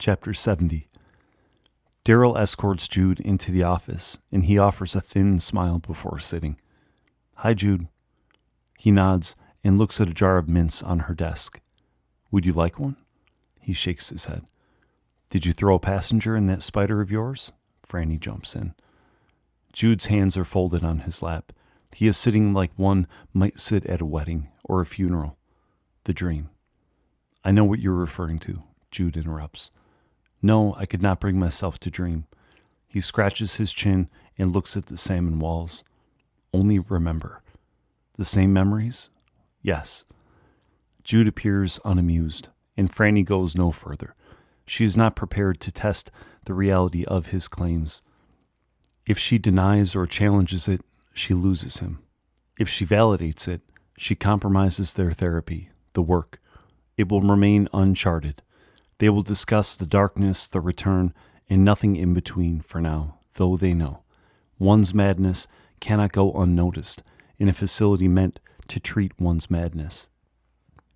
Chapter 70. Daryl escorts Jude into the office, and he offers a thin smile before sitting. "Hi, Jude." He nods and looks at a jar of mints on her desk. "Would you like one?" He shakes his head. "Did you throw a passenger in that spider of yours?" Franny jumps in. Jude's hands are folded on his lap. He is sitting like one might sit at a wedding or a funeral. The dream. "I know what you're referring to," Jude interrupts. "No, I could not bring myself to dream." He scratches his chin and looks at the salmon walls. "Only remember." "The same memories?" "Yes." Jude appears unamused, and Franny goes no further. She is not prepared to test the reality of his claims. If she denies or challenges it, she loses him. If she validates it, she compromises their therapy, the work. It will remain uncharted. They will discuss the darkness, the return, and nothing in between for now, though they know. One's madness cannot go unnoticed in a facility meant to treat one's madness.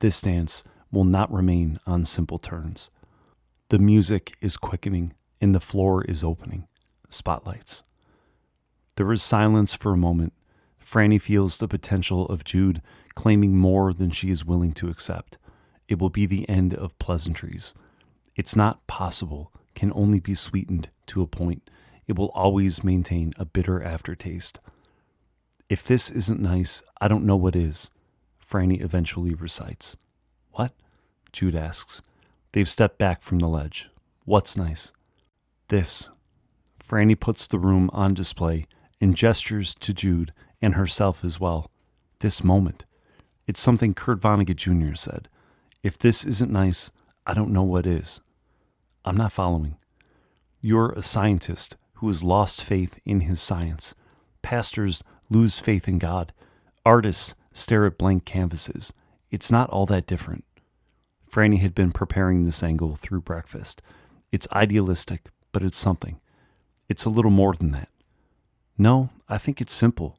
This dance will not remain on simple terms. The music is quickening, and the floor is opening. Spotlights. There is silence for a moment. Franny feels the potential of Jude claiming more than she is willing to accept. It will be the end of pleasantries. "It's not possible" can only be sweetened to a point. It will always maintain a bitter aftertaste. "If this isn't nice, I don't know what is," Franny eventually recites. "What?" Jude asks. They've stepped back from the ledge. "What's nice?" "This." Franny puts the room on display and gestures to Jude and herself as well. "This moment. It's something Kurt Vonnegut Jr. said. If this isn't nice, I don't know what is." "I'm not following." "You're a scientist who has lost faith in his science. Pastors lose faith in God. Artists stare at blank canvases. It's not all that different." Franny had been preparing this angle through breakfast. "It's idealistic, but it's something. It's a little more than that." "No, I think it's simple."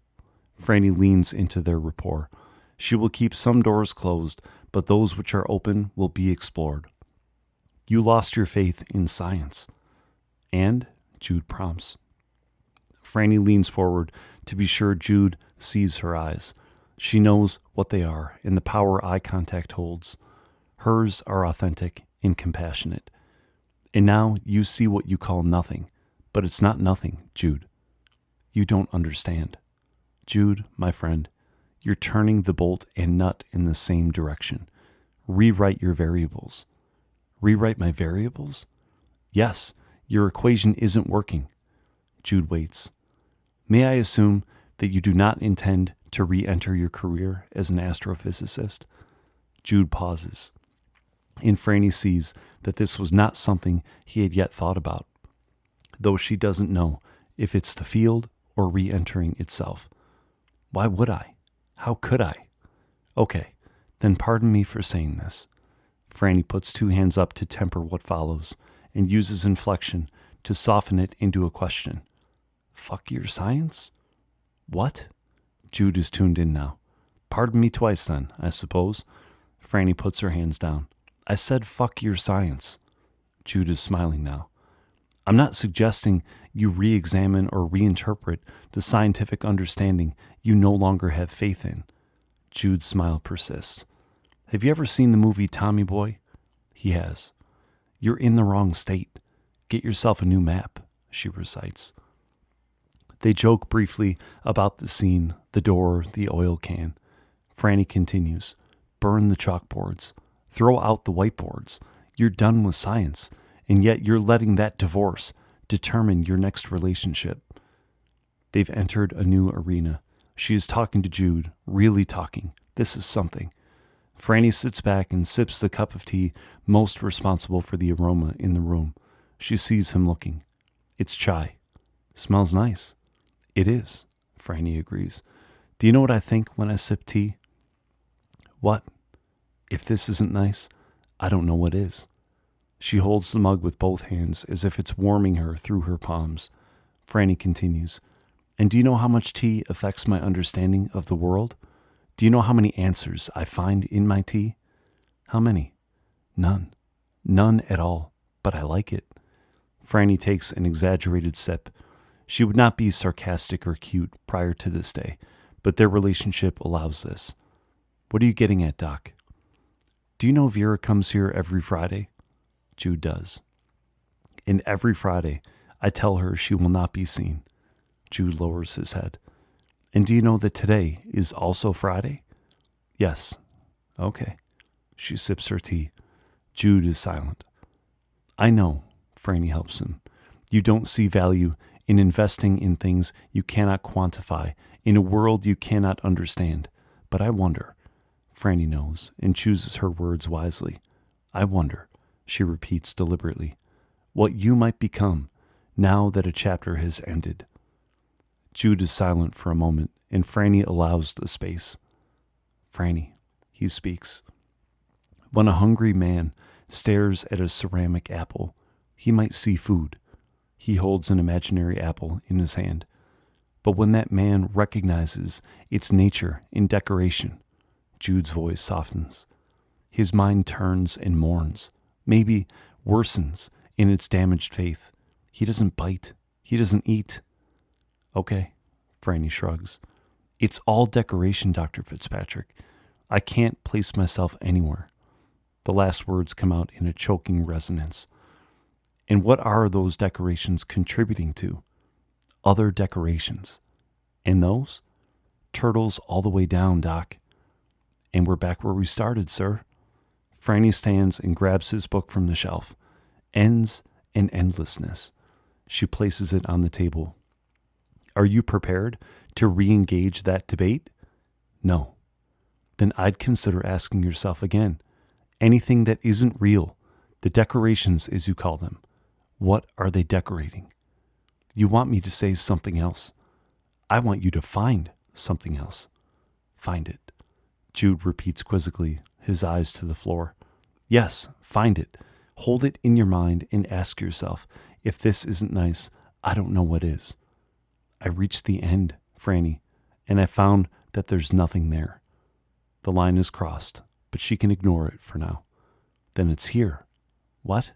Franny leans into their rapport. She will keep some doors closed, but those which are open will be explored. "You lost your faith in science." "And?" Jude prompts. Franny leans forward to be sure Jude sees her eyes. She knows what they are and the power eye contact holds. Hers are authentic and compassionate. "And now you see what you call nothing, but it's not nothing, Jude. You don't understand. Jude, my friend, you're turning the bolt and nut in the same direction. Rewrite your variables." "Rewrite my variables?" "Yes, your equation isn't working." Jude waits. "May I assume that you do not intend to re-enter your career as an astrophysicist?" Jude pauses, and Franny sees that this was not something he had yet thought about, though she doesn't know if it's the field or re-entering itself. "Why would I? How could I?" "Okay, then pardon me for saying this." Franny puts two hands up to temper what follows and uses inflection to soften it into a question. "Fuck your science?" "What?" Jude is tuned in now. "Pardon me twice then, I suppose." Franny puts her hands down. "I said fuck your science." Jude is smiling now. "I'm not suggesting you re-examine or reinterpret the scientific understanding you no longer have faith in." Jude's smile persists. "Have you ever seen the movie Tommy Boy?" He has. "You're in the wrong state. Get yourself a new map," she recites. They joke briefly about the scene, the door, the oil can. Franny continues. "Burn the chalkboards. Throw out the whiteboards. You're done with science, and yet you're letting that divorce determine your next relationship." They've entered a new arena. She is talking to Jude, really talking. This is something. Franny sits back and sips the cup of tea most responsible for the aroma in the room. She sees him looking. "It's chai. Smells nice." "It is," Franny agrees. "Do you know what I think when I sip tea?" "What?" "If this isn't nice, I don't know what is." She holds the mug with both hands as if it's warming her through her palms. Franny continues. "And do you know how much tea affects my understanding of the world? Do you know how many answers I find in my tea?" "How many?" "None. None at all. but I like it. Franny takes an exaggerated sip. She would not be sarcastic or cute prior to this day, but their relationship allows this. What are you getting at, Doc? Do you know Vera comes here every Friday? Jude does. And every Friday, I tell her she will not be seen. Jude lowers his head. And do you know that today is also Friday? Yes. Okay. She sips her tea. Jude is silent. I know, Franny helps him. You don't see value in investing in things you cannot quantify, in a world you cannot understand. But I wonder. Franny knows and chooses her words wisely. I wonder, she repeats deliberately, what you might become now that a chapter has ended. Jude is silent for a moment, and Franny allows the space. Franny, he speaks. When a hungry man stares at a ceramic apple, he might see food. He holds an imaginary apple in his hand. But when that man recognizes its nature in decoration, Jude's voice softens. His mind turns and mourns, maybe worsens in its damaged faith. He doesn't bite. He doesn't eat. Okay, Franny shrugs. It's all decoration, Dr. Fitzpatrick. I can't place myself anywhere. The last words come out in a choking resonance. And what are those decorations contributing to? Other decorations. And those? Turtles all the way down, Doc. And we're back where we started, sir. Franny stands and grabs his book from the shelf. Ends and Endlessness. She places it on the table. Are you prepared to re-engage that debate? No. Then I'd consider asking yourself again. Anything that isn't real, the decorations as you call them, what are they decorating? You want me to say something else. I want you to find something else. Find it. Jude repeats quizzically, his eyes to the floor. Yes, find it. Hold it in your mind and ask yourself, if this isn't nice, I don't know what is. I reached the end, Franny, and I found that there's nothing there. The line is crossed, but she can ignore it for now. Then it's here. What?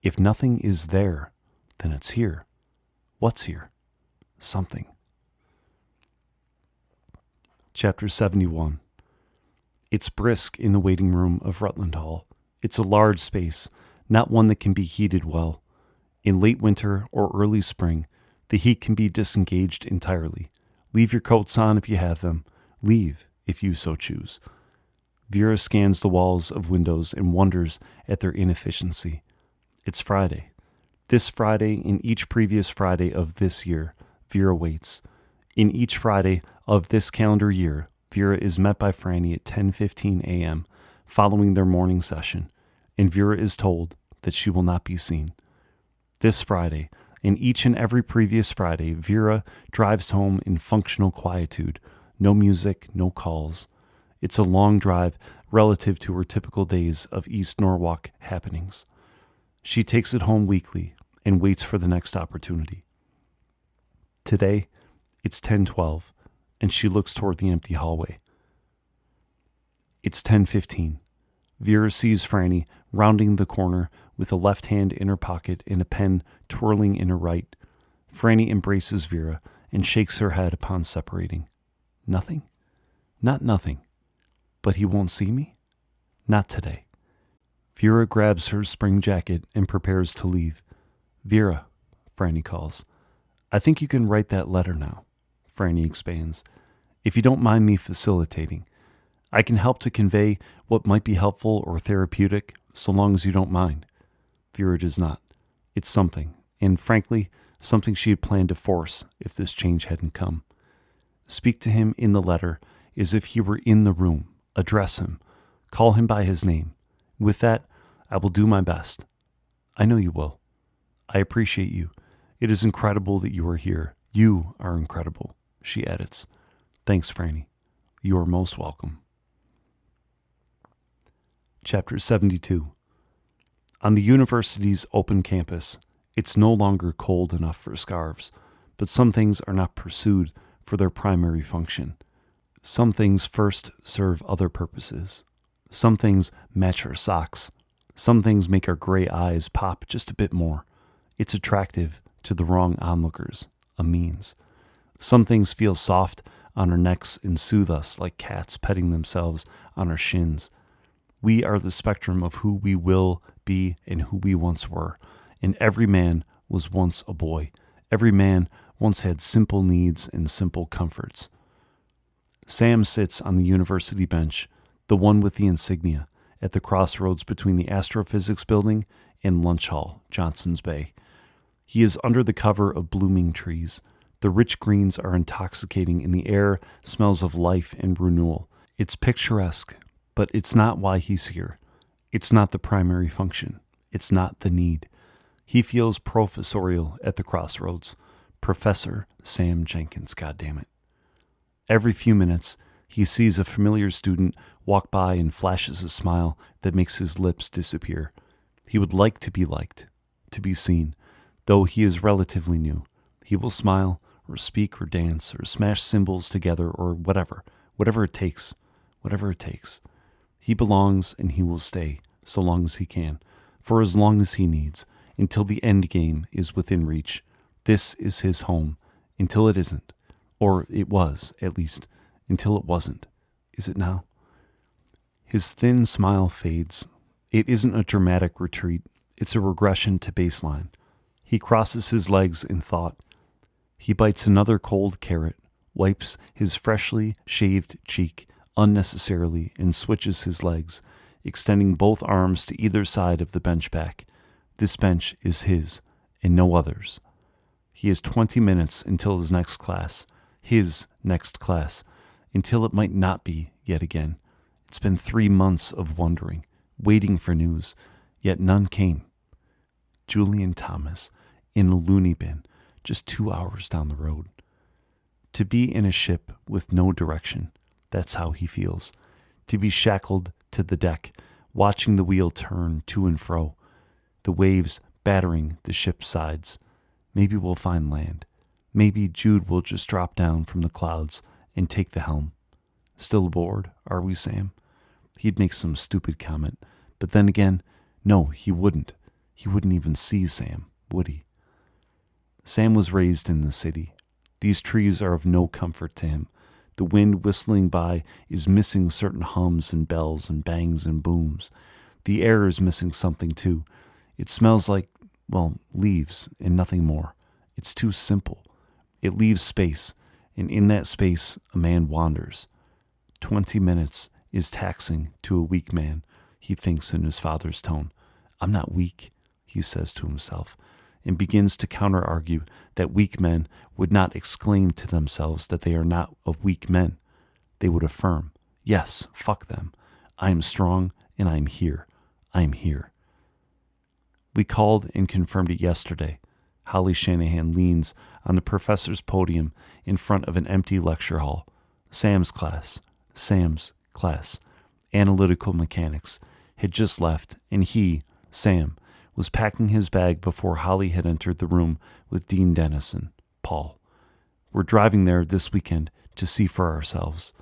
If nothing is there, then it's here. What's here? Something. Chapter 71. It's brisk in the waiting room of Rutland Hall. It's a large space, not one that can be heated well. In late winter or early spring, the heat can be disengaged entirely. Leave your coats on if you have them. Leave if you so choose. Vera scans the walls of windows and wonders at their inefficiency. It's Friday. This Friday and each previous Friday of this year, Vera waits. In each Friday of this calendar year, Vera is met by Franny at 10:15 a.m. following their morning session, and Vera is told that she will not be seen. This Friday, and each and every previous Friday, Vera drives home in functional quietude. No music, no calls. It's a long drive relative to her typical days of East Norwalk happenings. She takes it home weekly and waits for the next opportunity. Today, it's 10:12, and she looks toward the empty hallway. It's 10:15. Vera sees Franny rounding the corner with a left hand in her pocket and a pen twirling in her right. Franny embraces Vera and shakes her head upon separating. Nothing? Not nothing. But he won't see me? Not today. Vera grabs her spring jacket and prepares to leave. Vera, Franny calls. I think you can write that letter now, Franny expands. If you don't mind me facilitating, I can help to convey what might be helpful or therapeutic, so long as you don't mind. Vera does not. It's something, and frankly, something she had planned to force if this change hadn't come. Speak to him in the letter as if he were in the room. Address him. Call him by his name. With that, I will do my best. I know you will. I appreciate you. It is incredible that you are here. You are incredible, she edits. Thanks, Franny. You are most welcome. Chapter 72. On the university's open campus, it's no longer cold enough for scarves, but some things are not pursued for their primary function. Some things first serve other purposes. Some things match our socks. Some things make our gray eyes pop just a bit more. It's attractive to the wrong onlookers, a means. Some things feel soft on our necks and soothe us like cats petting themselves on our shins. We are the spectrum of who we will be and who we once were. And every man was once a boy. Every man once had simple needs and simple comforts. Sam sits on the university bench, the one with the insignia, at the crossroads between the Astrophysics Building and Lunch Hall, Johnson's Bay. He is under the cover of blooming trees. The rich greens are intoxicating and the air smells of life and renewal. It's picturesque, but it's not why he's here. It's not the primary function. It's not the need. He feels professorial at the crossroads. Professor Sam Jenkins, goddammit. Every few minutes, he sees a familiar student walk by and flashes a smile that makes his lips disappear. He would like to be liked, to be seen, though he is relatively new. He will smile, or speak, or dance, or smash cymbals together, or whatever it takes, whatever it takes. He belongs and he will stay, so long as he can, for as long as he needs, until the end game is within reach. This is his home, until it isn't. Or it was, at least, until it wasn't. Is it now? His thin smile fades. It isn't a dramatic retreat. It's a regression to baseline. He crosses his legs in thought. He bites another cold carrot, wipes his freshly shaved cheek unnecessarily, and switches his legs, extending both arms to either side of the bench back. This bench is his, and no other's. He has 20 minutes until his next class, until it might not be yet again. It's been 3 months of wondering, waiting for news, yet none came. Julian Thomas, in a loony bin, just 2 hours down the road. To be in a ship with no direction, that's how he feels. To be shackled to the deck, watching the wheel turn to and fro, the waves battering the ship's sides. Maybe we'll find land. Maybe Jude will just drop down from the clouds and take the helm. Still aboard, are we, Sam? He'd make some stupid comment, but then again, no, he wouldn't. He wouldn't even see Sam, would he? Sam was raised in the city. These trees are of no comfort to him. The wind whistling by is missing certain hums and bells and bangs and booms. The air is missing something too. It smells like, leaves and nothing more. It's too simple. It leaves space, and in that space a man wanders. 20 minutes is taxing to a weak man, he thinks in his father's tone. I'm not weak, he says to himself, and begins to counter-argue that weak men would not exclaim to themselves that they are not of weak men. They would affirm, yes, fuck them. I am strong, and I am here. I am here. We called and confirmed it yesterday. Holly Shanahan leans on the professor's podium in front of an empty lecture hall. Sam's class, analytical mechanics, had just left, and he, Sam, was packing his bag before Holly had entered the room with Dean Dennison, Paul. We're driving there this weekend to see for ourselves.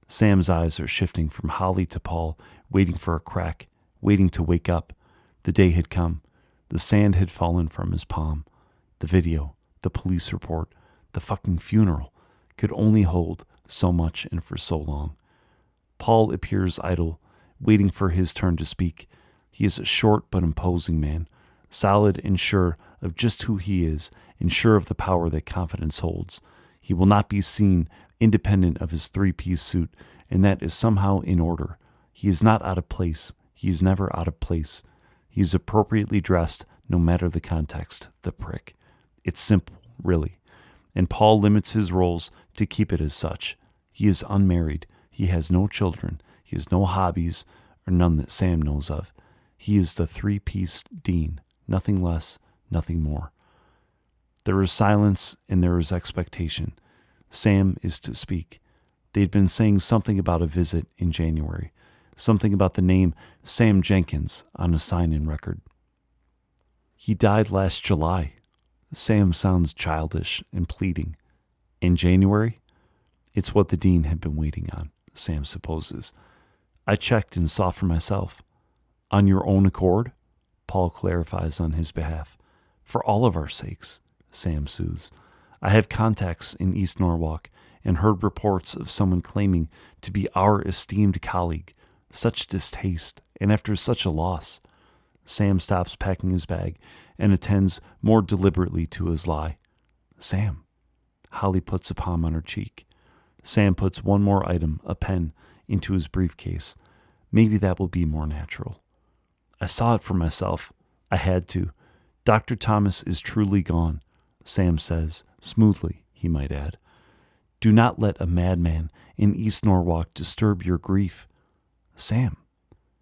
Sam's eyes are shifting from Holly to Paul, waiting for a crack, waiting to wake up. The day had come. The sand had fallen from his palm. The video, the police report, the fucking funeral could only hold so much and for so long. Paul appears idle, waiting for his turn to speak. He is a short but imposing man, solid and sure of just who he is, and sure of the power that confidence holds. He will not be seen independent of his three-piece suit, and that is somehow in order. He is not out of place. He is never out of place. He is appropriately dressed, no matter the context, the prick. It's simple, really. And Paul limits his roles to keep it as such. He is unmarried. He has no children. He has no hobbies, or none that Sam knows of. He is the three-piece dean, nothing less, nothing more. There is silence and there is expectation. Sam is to speak. They'd been saying something about a visit in January, something about the name Sam Jenkins on a sign-in record. He died last July. Sam sounds childish and pleading. In January? It's what the dean had been waiting on, Sam supposes. I checked and saw for myself. On your own accord? Paul clarifies on his behalf. For all of our sakes, Sam soothes. I have contacts in East Norwalk and heard reports of someone claiming to be our esteemed colleague. Such distaste, and after such a loss. Sam stops packing his bag and attends more deliberately to his lie. Sam. Holly puts a palm on her cheek. Sam puts one more item, a pen, into his briefcase. Maybe that will be more natural. I saw it for myself. I had to. Dr. Thomas is truly gone, Sam says, smoothly, he might add. Do not let a madman in East Norwalk disturb your grief. Sam.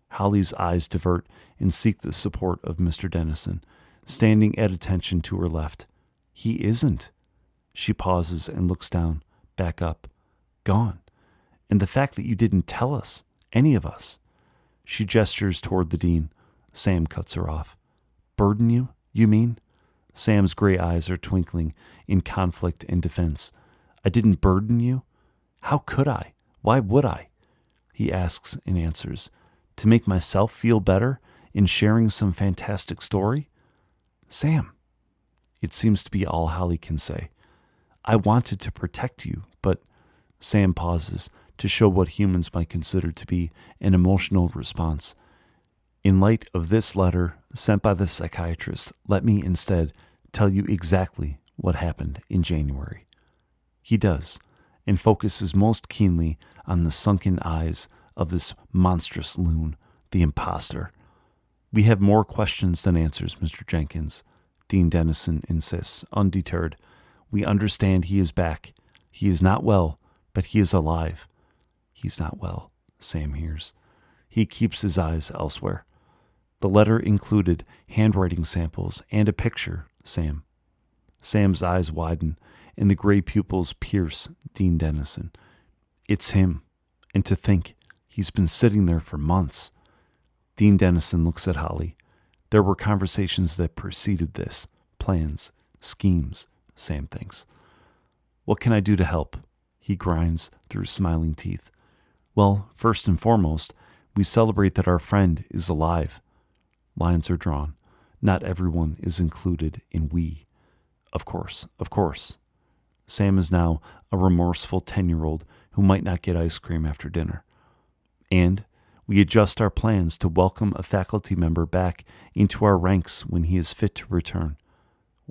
Holly's eyes divert and seek the support of Mr. Dennison, standing at attention to her left. He isn't. She pauses and looks down, back up. Gone. And the fact that you didn't tell us, any of us. She gestures toward the dean. Sam cuts her off. Burden you, you mean? Sam's gray eyes are twinkling in conflict and defense. I didn't burden you? How could I? Why would I? He asks and answers. To make myself feel better in sharing some fantastic story? Sam. It seems to be all Holly can say. I wanted to protect you, but Sam pauses to show what humans might consider to be an emotional response. In light of this letter sent by the psychiatrist, let me instead tell you exactly what happened in January. He does, and focuses most keenly on the sunken eyes of this monstrous loon, the imposter. We have more questions than answers, Mr. Jenkins, Dean Dennison insists, undeterred. We understand he is back. He is not well, but he is alive. He's not well, Sam hears. He keeps his eyes elsewhere. The letter included handwriting samples and a picture, Sam. Sam's eyes widen, and the gray pupils pierce Dean Dennison. It's him, and to think he's been sitting there for months. Dean Dennison looks at Holly. There were conversations that preceded this, plans, schemes, Sam thinks. What can I do to help? He grinds through smiling teeth. Well, first and foremost, we celebrate that our friend is alive. Lines are drawn. Not everyone is included in we. Of course, of course. Sam is now a remorseful 10-year-old who might not get ice cream after dinner. And we adjust our plans to welcome a faculty member back into our ranks when he is fit to return.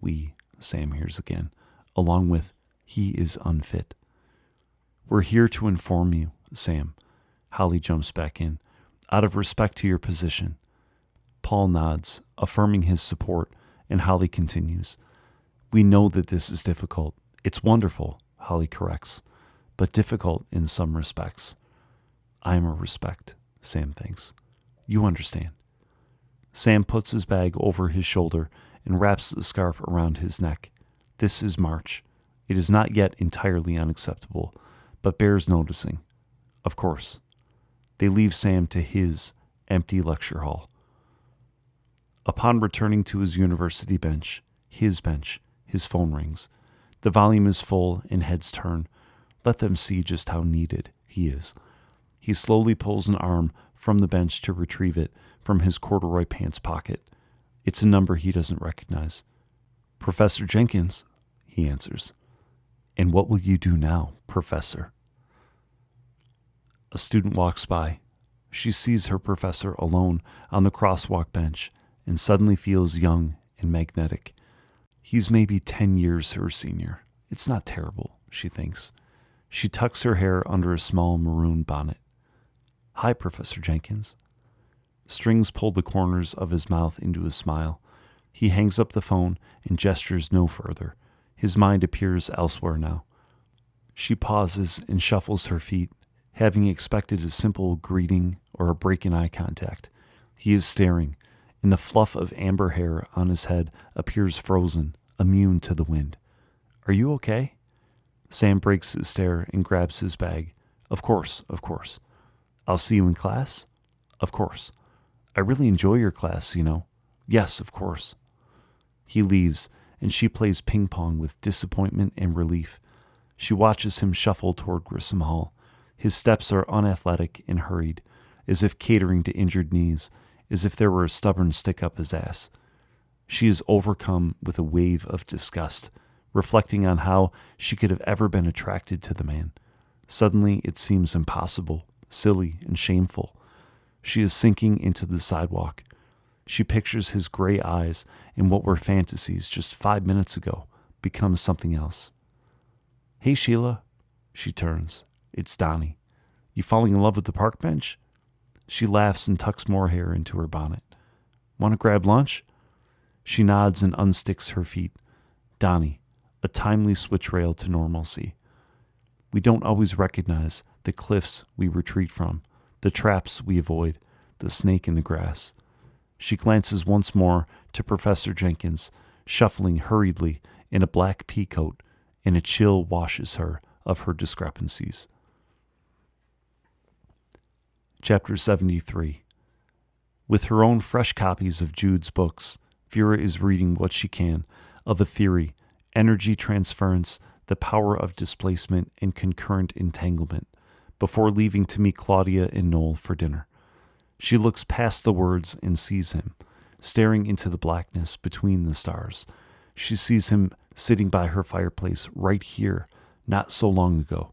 We, Sam hears again, along with he is unfit. We're here to inform you, Sam. Holly jumps back in. Out of respect to your position. Paul nods, affirming his support, and Holly continues. We know that this is difficult. It's wonderful, Holly corrects, but difficult in some respects. I'm a respect, Sam thinks. You understand. Sam puts his bag over his shoulder and wraps the scarf around his neck. This is March. It is not yet entirely unacceptable, but bears noticing. Of course. They leave Sam to his empty lecture hall. Upon returning to his university bench, his phone rings. The volume is full and heads turn. Let them see just how needed he is. He slowly pulls an arm from the bench to retrieve it from his corduroy pants pocket. It's a number he doesn't recognize. Professor Jenkins, he answers. And what will you do now, Professor? A student walks by. She sees her professor alone on the crosswalk bench and suddenly feels young and magnetic. He's maybe 10 years her senior. It's not terrible, she thinks. She tucks her hair under a small maroon bonnet. Hi, Professor Jenkins. Strings pull the corners of his mouth into a smile. He hangs up the phone and gestures no further. His mind appears elsewhere now. She pauses and shuffles her feet, having expected a simple greeting or a break in eye contact. He is staring, and the fluff of amber hair on his head appears frozen, immune to the wind. Are you okay? Sam breaks his stare and grabs his bag. Of course, of course. I'll see you in class? Of course. I really enjoy your class, you know. Yes, of course. He leaves, and she plays ping pong with disappointment and relief. She watches him shuffle toward Grissom Hall. His steps are unathletic and hurried, as if catering to injured knees, as if there were a stubborn stick up his ass. She is overcome with a wave of disgust, reflecting on how she could have ever been attracted to the man. Suddenly, it seems impossible, silly, and shameful. She is sinking into the sidewalk. She pictures his gray eyes and what were fantasies just 5 minutes ago become something else. "Hey, Sheila." She turns. It's Donnie. "You falling in love with the park bench?" She laughs and tucks more hair into her bonnet. "Want to grab lunch?" She nods and unsticks her feet. Donnie, a timely switch rail to normalcy. We don't always recognize the cliffs we retreat from, the traps we avoid, the snake in the grass. She glances once more to Professor Jenkins, shuffling hurriedly in a black pea coat, and a chill washes her of her discrepancies. Chapter 73. With her own fresh copies of Jude's books, Vera is reading what she can of a theory, energy transference, the power of displacement, and concurrent entanglement, before leaving to meet Claudia and Noel for dinner. She looks past the words and sees him, staring into the blackness between the stars. She sees him sitting by her fireplace right here, not so long ago.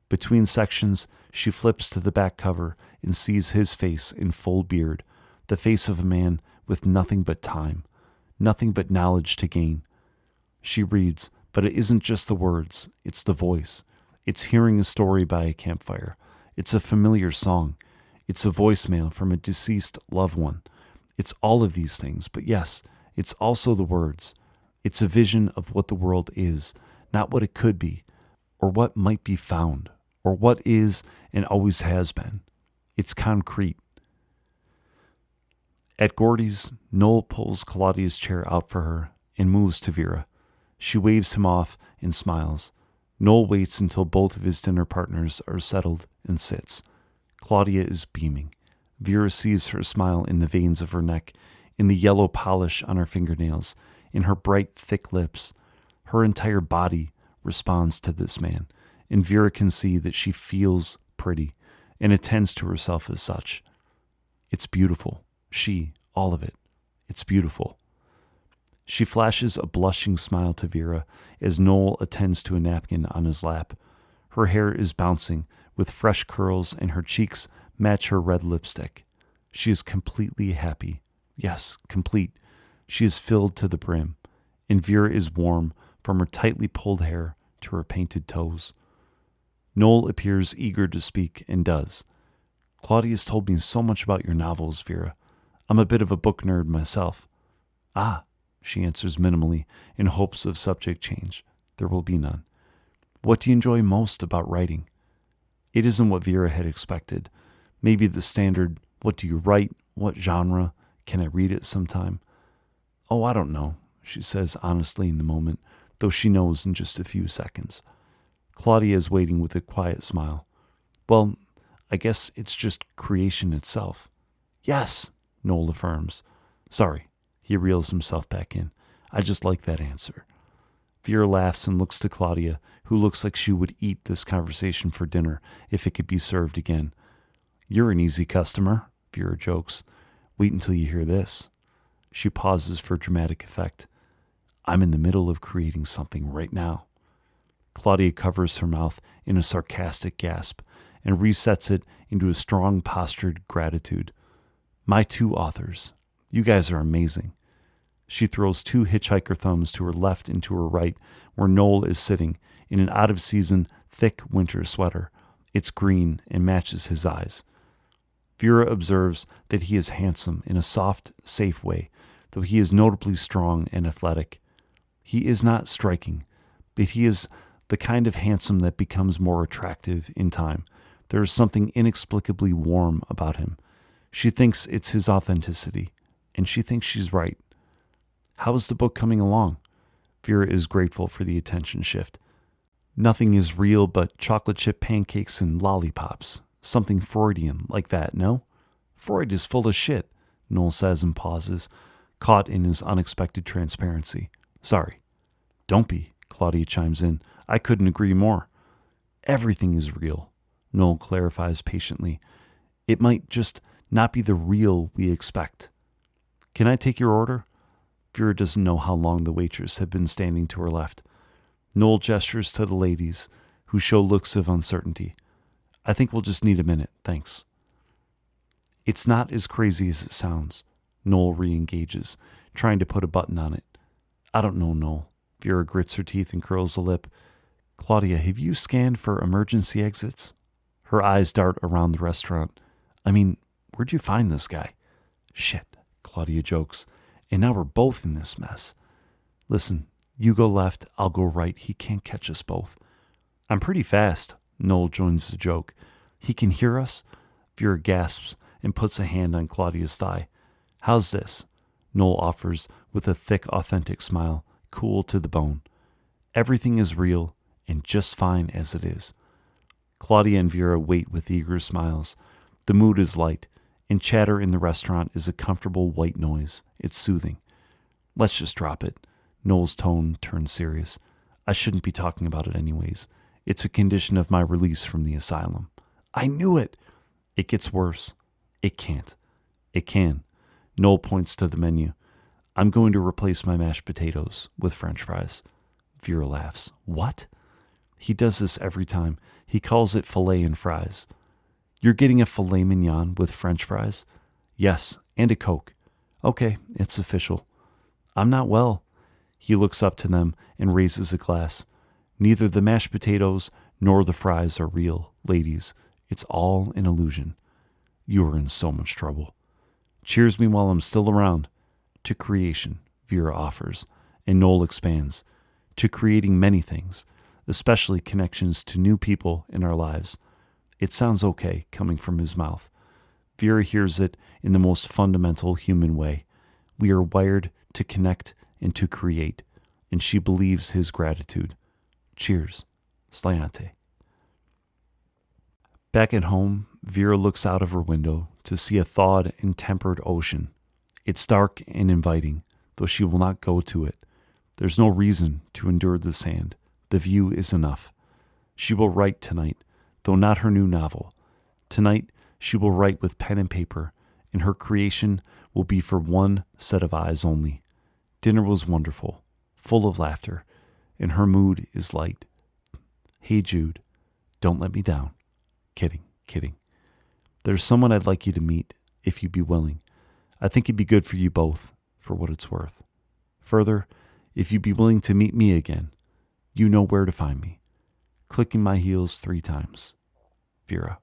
Between sections, she flips to the back cover and sees his face in full beard, the face of a man with nothing but time, nothing but knowledge to gain. She reads, but it isn't just the words, it's the voice. It's hearing a story by a campfire. It's a familiar song. It's a voicemail from a deceased loved one. It's all of these things, but yes, it's also the words. It's a vision of what the world is, not what it could be, or what might be found, or what is and always has been. It's concrete. At Gordy's, Noel pulls Claudia's chair out for her and moves to Vera. She waves him off and smiles. Noel waits until both of his dinner partners are settled and sits. Claudia is beaming. Vera sees her smile in the veins of her neck, in the yellow polish on her fingernails, in her bright, thick lips. Her entire body responds to this man, and Vera can see that she feels pretty and attends to herself as such. It's beautiful. All of it. It's beautiful. She flashes a blushing smile to Vera as Noel attends to a napkin on his lap. Her hair is bouncing with fresh curls and her cheeks match her red lipstick. She is completely happy. Yes, complete. She is filled to the brim, and Vera is warm from her tightly pulled hair to her painted toes. Noel appears eager to speak and does. "Claudia's told me so much about your novels, Vera. I'm a bit of a book nerd myself." "Ah," she answers minimally in hopes of subject change. There will be none. "What do you enjoy most about writing?" It isn't what Vera had expected. Maybe the standard, "What do you write? What genre? Can I read it sometime?" "Oh, I don't know," she says honestly in the moment, though she knows in just a few seconds. Claudia is waiting with a quiet smile. "Well, I guess it's just creation itself." "Yes," Noel affirms. "Sorry," he reels himself back in. "I just like that answer." Vera laughs and looks to Claudia, who looks like she would eat this conversation for dinner if it could be served again. "You're an easy customer," Vera jokes. "Wait until you hear this." She pauses for dramatic effect. "I'm in the middle of creating something right now." Claudia covers her mouth in a sarcastic gasp and resets it into a strong postured gratitude. "My two authors. You guys are amazing." She throws two hitchhiker thumbs to her left and to her right, where Noel is sitting in an out-of-season, thick winter sweater. It's green and matches his eyes. Vera observes that he is handsome in a soft, safe way, though he is notably strong and athletic. He is not striking, but he is the kind of handsome that becomes more attractive in time. There is something inexplicably warm about him. She thinks it's his authenticity, and she thinks she's right. "How is the book coming along?" Vera is grateful for the attention shift. "Nothing is real but chocolate chip pancakes and lollipops. Something Freudian like that, no?" "Freud is full of shit," Noel says and pauses, caught in his unexpected transparency. "Sorry." "Don't be," Claudia chimes in. "I couldn't agree more." "Everything is real," Noel clarifies patiently. "It might just not be the real we expect. Can I take your order? Vera doesn't know how long the waitress had been standing to her left. Noel gestures to the ladies, who show looks of uncertainty. I think we'll just need a minute, thanks. It's not as crazy as it sounds. Noel re-engages, trying to put a button on it. I don't know, Noel. Vera grits her teeth and curls a lip. Claudia, have you scanned for emergency exits? Her eyes dart around the restaurant. I mean, where'd you find this guy? Shit, Claudia jokes. And now we're both in this mess. Listen, you go left, I'll go right. He can't catch us both. I'm pretty fast. Noel joins the joke. He can hear us? Vera gasps and puts a hand on Claudia's thigh. How's this? Noel offers with a thick, authentic smile, cool to the bone. Everything is real and just fine as it is. Claudia and Vera wait with eager smiles. The mood is light, and chatter in the restaurant is a comfortable white noise. It's soothing. Let's just drop it. Noel's tone turns serious. I shouldn't be talking about it anyways. It's a condition of my release from the asylum. I knew it. It gets worse. It can't. It can. Noel points to the menu. I'm going to replace my mashed potatoes with French fries. Vera laughs. What? He does this every time. He calls it filet and fries. You're getting a filet mignon with French fries? Yes, and a Coke. Okay, it's official. I'm not well. He looks up to them and raises a glass. Neither the mashed potatoes nor the fries are real, ladies. It's all an illusion. You are in so much trouble. Cheers me while I'm still around. To creation, Vera offers, and Noel expands. To creating many things, especially connections to new people in our lives. It sounds okay coming from his mouth. Vera hears it in the most fundamental human way. We are wired to connect and to create, and she believes his gratitude. Cheers. Slayante. Back at home, Vera looks out of her window to see a thawed and tempered ocean. It's dark and inviting, though she will not go to it. There's no reason to endure the sand. The view is enough. She will write tonight, though not her new novel. Tonight, she will write with pen and paper, and her creation will be for one set of eyes only. Dinner was wonderful, full of laughter, and her mood is light. Hey, Jude, don't let me down. Kidding. There's someone I'd like you to meet, if you'd be willing. I think it'd be good for you both, for what it's worth. Further, if you'd be willing to meet me again, you know where to find me. Clicking my heels 3 times. Vera.